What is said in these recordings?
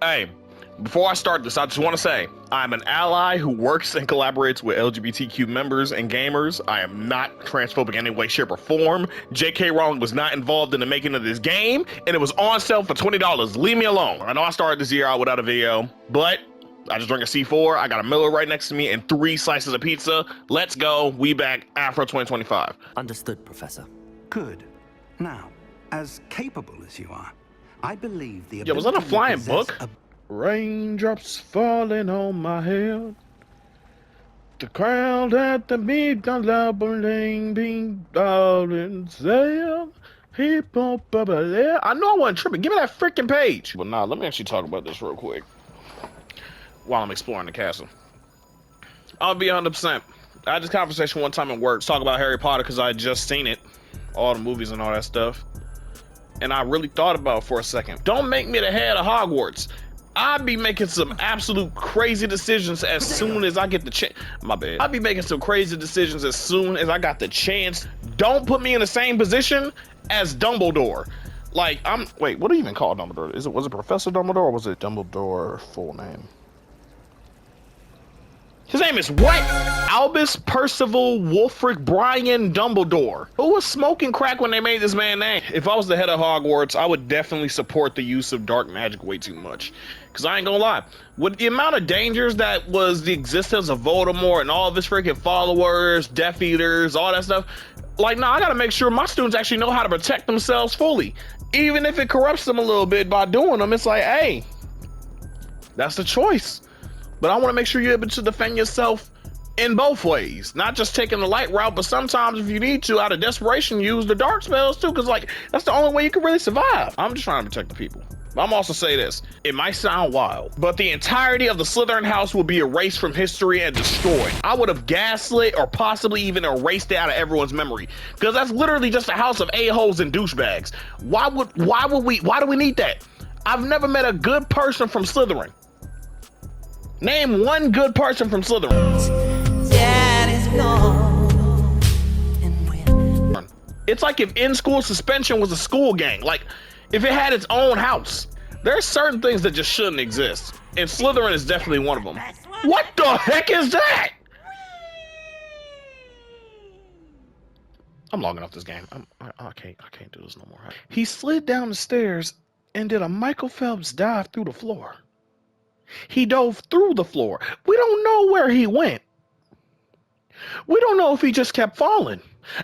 Hey, before I start this, I just want to say, I'm an ally who works and collaborates with LGBTQ members and gamers. I am not transphobic in any way, shape, or form. J.K. Rowling was not involved in the making of this game, and it was on sale for $20. Leave me alone. I know I started this year out without a video, but I just drank a C4, I got a Miller right next to me, and 3 slices of pizza. Let's go. We back Afro 2025. Understood, Professor. Good. Now, as capable as you are, I believe the Yo, was that a flying book? Raindrops falling on my head. The crowd at the beat, the labyrinth being all in sale. Hip hop, I know I wasn't tripping. Give me that freaking page. But nah, let me actually talk about this real quick while I'm exploring the castle. I'll be 100%. I had this conversation one time at work, talk about Harry Potter because I had just seen it, all the movies and all that stuff. And I really thought about it for a second. Don't make me the head of Hogwarts. I'd be making some absolute crazy decisions as soon as I get the chance. My bad. I'd be making some crazy decisions as soon as I got the chance. Don't put me in the same position as Dumbledore. Like, wait, what do you even call Dumbledore? Was it Professor Dumbledore or was it Dumbledore full name? His name is what? Albus Percival Wulfric Brian Dumbledore. Who was smoking crack when they made this man's name? If I was the head of Hogwarts, I would definitely support the use of dark magic way too much. Because I ain't gonna lie, with the amount of dangers that was the existence of Voldemort and all of his freaking followers, Death Eaters, all that stuff, like, nah, I gotta make sure my students actually know how to protect themselves fully. Even if it corrupts them a little bit by doing them, it's like, hey, that's the choice. But I want to make sure you're able to defend yourself in both ways. Not just taking the light route, but sometimes if you need to, out of desperation, use the dark spells too, because like, that's the only way you can really survive. I'm just trying to protect the people. But I'm also say this, it might sound wild, but the entirety of the Slytherin house will be erased from history and destroyed. I would have gaslit or possibly even erased it out of everyone's memory, because that's literally just a house of a-holes and douchebags. Why do we need that? I've never met a good person from Slytherin. Name one good person from Slytherin. It's like if in-school suspension was a school gang. Like, if it had its own house. There are certain things that just shouldn't exist. And Slytherin is definitely one of them. What the heck is that? I'm logging off this game. I can't do this no more. He slid down the stairs and did a Michael Phelps dive through the floor. He dove through the floor. We don't know where he went. We don't know if he just kept falling.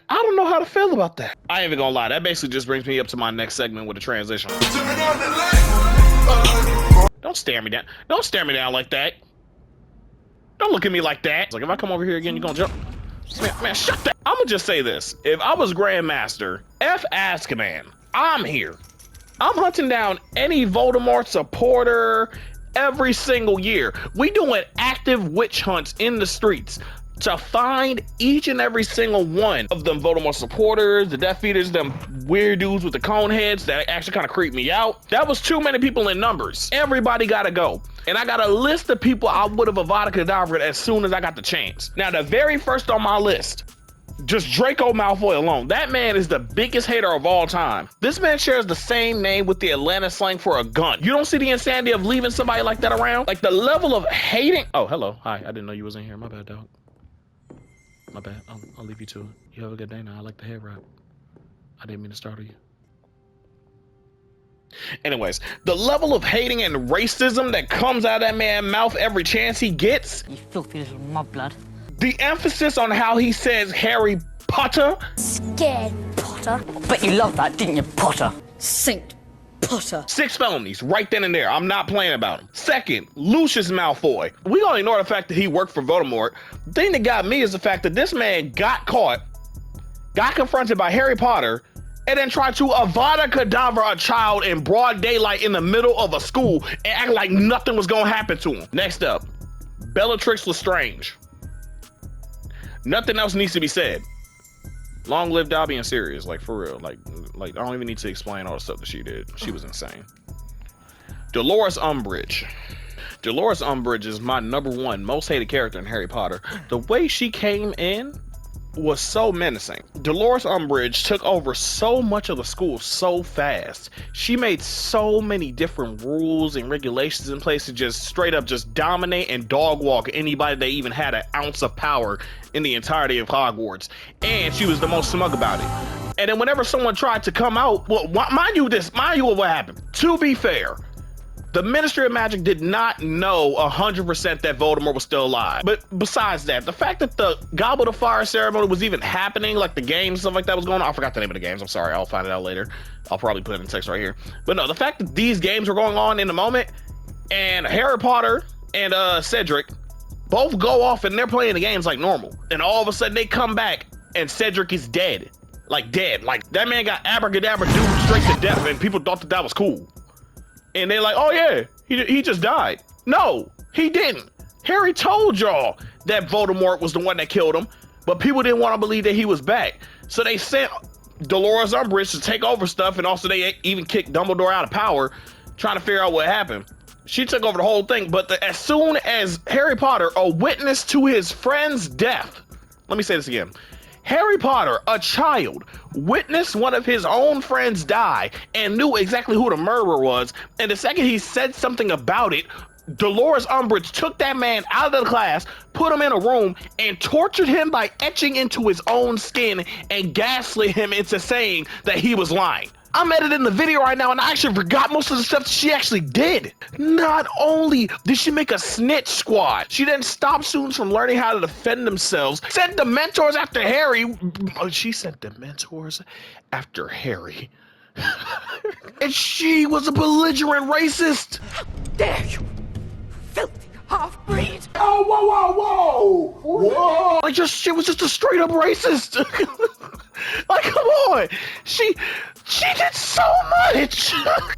I don't know how to feel about that. I ain't even gonna lie, that basically just brings me up to my next segment with a transition. Don't stare me down. Don't stare me down like that. Don't look at me like that. It's like, if I come over here again, you're gonna jump. Man, shut that. I'm gonna just say this. If I was Grandmaster, F Azkaban, I'm here. I'm hunting down any Voldemort supporter, every single year. We doing active witch hunts in the streets to find each and every single one of them Voldemort supporters, the Death Eaters, them weird dudes with the cone heads that actually kind of creep me out. That was too many people in numbers. Everybody gotta go. And I got a list of people I would have Avada Kedavra as soon as I got the chance. Now, the very first on my list, just Draco Malfoy alone. That man is the biggest hater of all time. This man shares the same name with the Atlanta slang for a gun. You don't see the insanity of leaving somebody like that around? Like the level of hating. Oh, hello. Hi. I didn't know you was in here. My bad, dog. My bad. I'll leave you to it. You have a good day now. I like the hair wrap. I didn't mean to startle you. Anyways, the level of hating and racism that comes out of that man's mouth every chance he gets. You filthy little mudblood. The emphasis on how he says Harry Potter. Scared Potter. Bet you loved that, didn't you, Potter? Saint Potter. 6 felonies right then and there. I'm not playing about him. Second, Lucius Malfoy. We gonna ignore the fact that he worked for Voldemort. The thing that got me is the fact that this man got caught, got confronted by Harry Potter, and then tried to Avada Kedavra a child in broad daylight in the middle of a school and act like nothing was gonna happen to him. Next up, Bellatrix Lestrange. Nothing else needs to be said. Long live Dobby and Sirius, like for real. Like I don't even need to explain all the stuff that she did. She was insane. Dolores Umbridge. Dolores Umbridge is my #1 most hated character in Harry Potter. The way she came in was so menacing. Dolores Umbridge took over so much of the school so fast. She made so many different rules and regulations in place to just straight up just dominate and dog walk anybody that even had an ounce of power in the entirety of Hogwarts. And she was the most smug about it. And then whenever someone tried to come out, well, mind you what happened. To be fair, the Ministry of Magic did not know 100% that Voldemort was still alive. But besides that, the fact that the Goblet of Fire ceremony was even happening, like the games, stuff like that was going on. I forgot the name of the games. I'm sorry. I'll find it out later. I'll probably put it in text right here. But no, the fact that these games were going on in the moment, and Harry Potter and Cedric both go off and they're playing the games like normal. And all of a sudden they come back and Cedric is dead. Like dead. Like that man got abracadabra doomed straight to death and people thought that that was cool. And they're like, oh yeah, he just died. No, he didn't. Harry told y'all that Voldemort was the one that killed him, but people didn't want to believe that he was back. So they sent Dolores Umbridge to take over stuff, and also they even kicked Dumbledore out of power, trying to figure out what happened. She took over the whole thing, but as soon as Harry Potter, a witness to his friend's death, let me say this again. Harry Potter, a child, witnessed one of his own friends die and knew exactly who the murderer was. And the second he said something about it, Dolores Umbridge took that man out of the class, put him in a room, and tortured him by etching into his own skin and gaslit him into saying that he was lying. I'm editing the video right now and I actually forgot most of the stuff she actually did. Not only did she make a snitch squad, she then stopped students from learning how to defend themselves, sent the mentors after Harry. She sent the mentors after Harry. And she was a belligerent racist. How dare you, filthy half-breed! Oh, whoa, whoa, whoa! Whoa! Like, she was just a straight up racist. Like, come on. She did so much.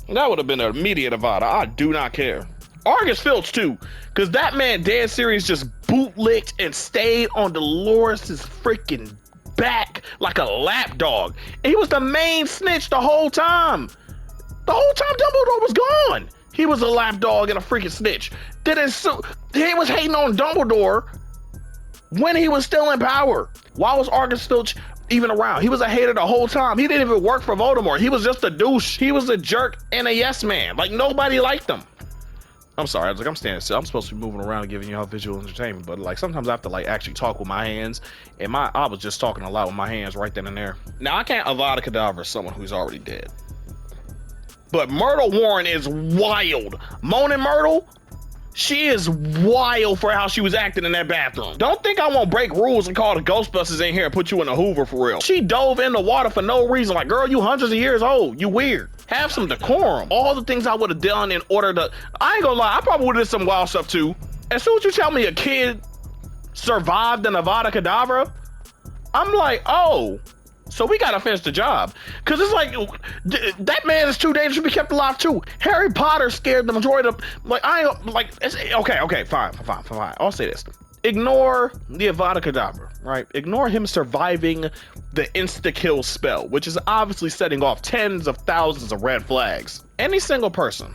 That would have been an immediate Avada. I do not care. Argus Filch too, because that man dead serious just bootlicked and stayed on Dolores's freaking back like a lapdog. And he was the main snitch the whole time. The whole time Dumbledore was gone. He was a lapdog and a freaking snitch. He was hating on Dumbledore when he was still in power. Why was Argus Filch even around? He was a hater the whole time. He didn't even work for Voldemort. He was just a douche. He was a jerk and a yes man. Like, nobody liked him. I'm sorry, I was like, I'm standing still. I'm supposed to be moving around and giving y'all visual entertainment, but like sometimes I have to like actually talk with my hands, and I was just talking a lot with my hands right then and there. Now I can't Avada Kedavra someone who's already dead, but Myrtle Warren is wild. Moaning Myrtle, she is wild for how she was acting in that bathroom. Don't think I won't break rules and call the Ghostbusters in here and put you in a Hoover for real. She dove in the water for no reason. Like, girl, you hundreds of years old. You weird. Have some decorum. All the things I would have done in order to... I ain't gonna lie, I probably would have did some wild stuff too. As soon as you tell me a kid survived an Avada Kedavra, I'm like, oh, so we gotta finish the job. Cause it's like, that man is too dangerous to be kept alive too. Harry Potter scared the majority of, like, I ain't, like, okay, fine. I'll say this. Ignore the Avada Kedavra, right? Ignore him surviving the insta-kill spell, which is obviously setting off tens of thousands of red flags. Any single person,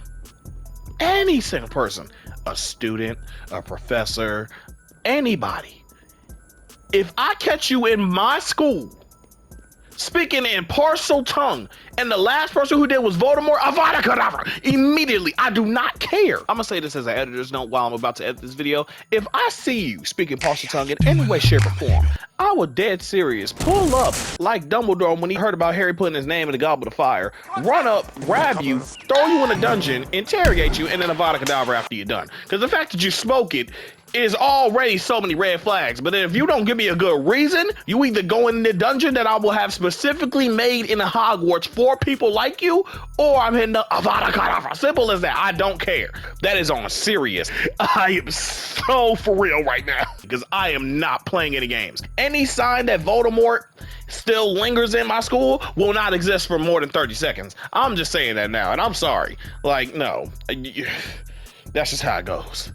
a student, a professor, anybody, if I catch you in my school speaking in parcel tongue, and the last person who did was Voldemort, Avada Kedavra, immediately. I do not care. I'm gonna say this as an editor's note while I'm about to edit this video. If I see you speaking parcel tongue in any way, shape, or form, I would dead serious pull up like Dumbledore when he heard about Harry putting his name in the Goblet of Fire, run up, grab you, throw you in a dungeon, interrogate you, and then Avada Kedavra after you're done. Because the fact that you spoke it is already so many red flags. But if you don't give me a good reason, you either go in the dungeon that I will have specifically made in Hogwarts for people like you, or I'm hitting the Avada Kedavra. Simple as that. I don't care. That is on serious. I am so for real right now because I am not playing any games. Any sign that Voldemort still lingers in my school will not exist for more than 30 seconds. I'm just saying that now, and I'm sorry. Like, no. That's just how it goes.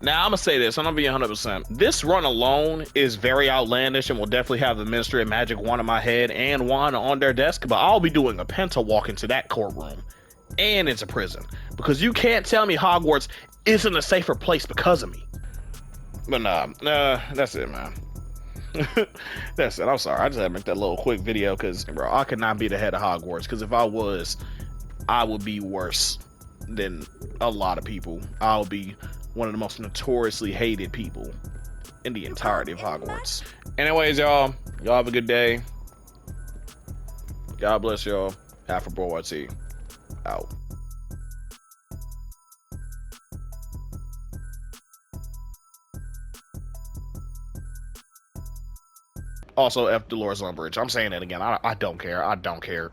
Now, I'm gonna say this, I'm gonna be 100%. This run alone is very outlandish and will definitely have the Ministry of Magic one in my head and one on their desk, but I'll be doing a penta walk into that courtroom and into prison, because you can't tell me Hogwarts isn't a safer place because of me. But nah, that's it, man. That's it. I'm sorry. I just had to make that little quick video because, bro, I could not be the head of Hogwarts. Because if I was, I would be worse than a lot of people. I would be one of the most notoriously hated people in the entirety of Hogwarts. Anyways, y'all have a good day. God bless y'all. Afro Bro YT out. Also, F Dolores Umbridge. I'm saying it again. I don't care. I don't care.